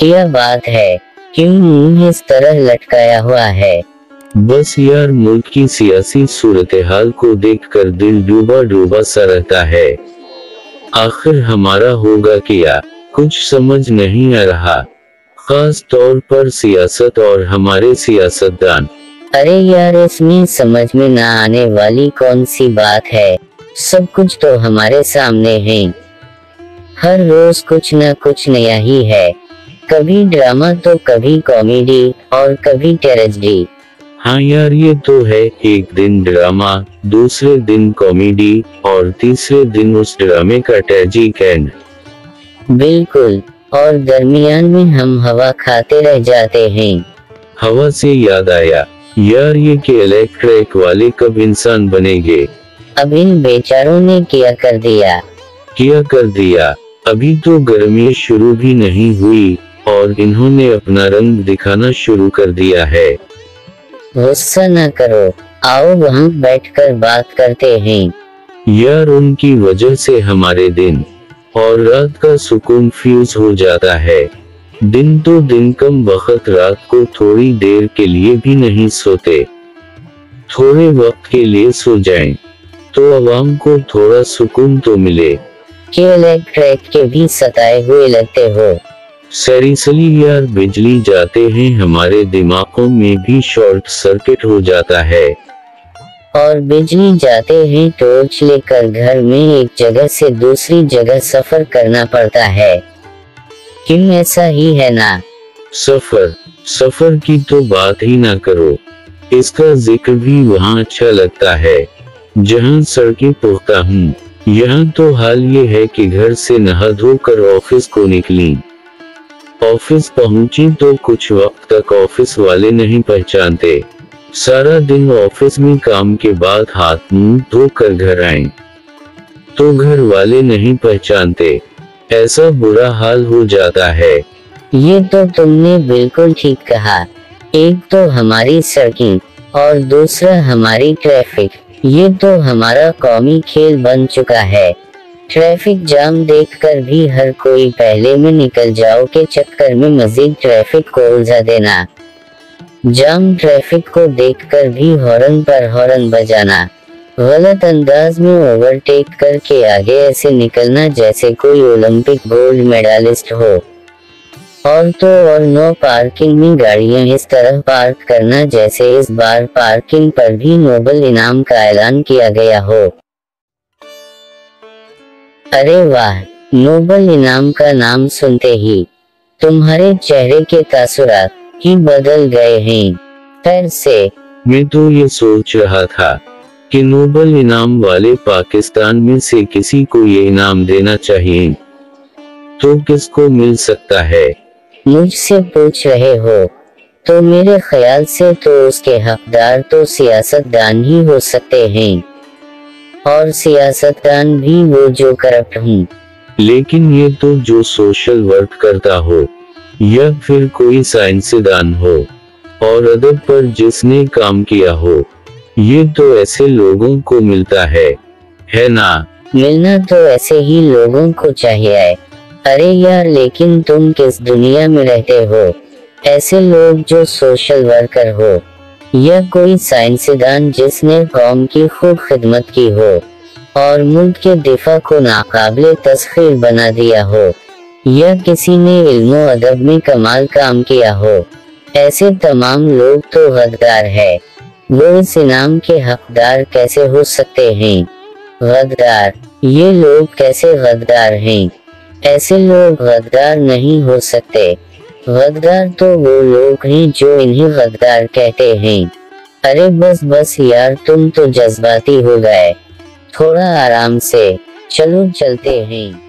क्या बात है, क्यों मुंह इस तरह लटकाया हुआ है? बस यार, मुल्क की सियासी सूरत-ए-हाल को देखकर दिल डूबा डूबा सा रहता है। आखिर हमारा होगा क्या, कुछ समझ नहीं आ रहा। खास तौर पर सियासत और हमारे सियासतदान। अरे यार, इसमें समझ में ना आने वाली कौन सी बात है, सब कुछ तो हमारे सामने है। हर रोज कुछ न कुछ नया ही है, कभी ड्रामा तो कभी कॉमेडी और कभी ट्रेजेडी। हाँ यार, ये तो है, एक दिन ड्रामा, दूसरे दिन कॉमेडी और तीसरे दिन उस ड्रामे का ट्रेजिक एंड। बिल्कुल, और दरमियान में हम हवा खाते रह जाते हैं। हवा से याद आया यार, ये कि इलेक्ट्रिक वाले कब इंसान बनेंगे? अब इन बेचारों ने क्या कर दिया? क्या कर दिया? अभी तो गर्मी शुरू भी नहीं हुई और इन्होंने अपना रंग दिखाना शुरू कर दिया है। गुस्सा न करो, आओ वहाँ बैठकर बात करते हैं। यार, उनकी वजह से हमारे दिन और रात का सुकून फ्यूज हो जाता है। दिन तो दिन कम वक्त रात को थोड़ी देर के लिए भी नहीं सोते। थोड़े वक्त के लिए सो जाएं, तो अवाम को थोड़ा सुकून तो मिले। कि इलेक्ट्रिक के भी सताए हुए लगते हो। सीरियसली यार, बिजली जाते हैं हमारे दिमागों में भी शॉर्ट सर्किट हो जाता है। और बिजली जाते हैं टॉर्च लेकर घर में एक जगह से दूसरी जगह सफर करना पड़ता है। क्यों, ऐसा ही है ना? सफर की तो बात ही ना करो। इसका जिक्र भी वहाँ अच्छा लगता है जहाँ सड़कें पुख्ता हूँ। यहाँ तो हाल ये है कि घर से नहा धोकर ऑफिस को निकली, ऑफिस पहुंची तो कुछ वक्त तक ऑफिस वाले नहीं पहचानते। सारा दिन ऑफिस में काम के बाद हाथ मुंह धोकर घर आए तो घर वाले नहीं पहचानते। ऐसा बुरा हाल हो जाता है। ये तो तुमने बिल्कुल ठीक कहा। एक तो हमारी सड़कें और दूसरा हमारी ट्रैफिक, ये तो हमारा कौमी खेल बन चुका है। ट्रैफिक जाम देखकर भी हर कोई पहले में निकल जाओ के चक्कर में मजीद ट्रैफिक को उलझा देना। जाम ट्रैफिक को देखकर भी हॉर्न पर हॉर्न बजाना, गलत अंदाज में ओवरटेक करके आगे ऐसे निकलना जैसे कोई ओलंपिक गोल्ड मेडलिस्ट हो। और तो और नो पार्किंग में गाड़ियां इस तरह पार्क करना जैसे इस बार पार्किंग पर भी नोबेल इनाम का ऐलान किया गया हो। अरे वाह, नोबेल इनाम का नाम सुनते ही तुम्हारे चेहरे के तासुरात ही बदल गए हैं। फिर से मैं तो ये सोच रहा था कि नोबेल इनाम वाले पाकिस्तान में से किसी को ये इनाम देना चाहिए, तो किसको मिल सकता है? मुझसे पूछ रहे हो? तो मेरे ख्याल से तो उसके हकदार तो सियासतदान ही हो सकते हैं, और सियासतदान भी वो जो करप्ट हूँ। लेकिन ये तो जो सोशल वर्क करता हो या फिर कोई साइंसदान हो और अदब पर जिसने काम किया हो, ये तो ऐसे लोगों को मिलता है ना? मिलना तो ऐसे ही लोगों को चाहिए। अरे यार, लेकिन तुम किस दुनिया में रहते हो? ऐसे लोग जो सोशल वर्कर हो या कोई साइंसदान जिसने कौम की खूब खिदमत की हो और मुल्क के दिफा को नाकाबिले तस्खीर बना दिया हो, या किसी ने इल्मो अदब में कमाल काम किया हो, ऐसे तमाम लोग तो गद्दार है। वो इस इनाम के हकदार कैसे हो सकते हैं? गद्दार? ये लोग कैसे गद्दार हैं? ऐसे लोग गद्दार नहीं हो सकते। गद्दार तो वो लोग हैं जो इन्हें गद्दार कहते हैं। अरे बस यार, तुम तो जज्बाती हो गए। थोड़ा आराम से चलो, चलते हैं।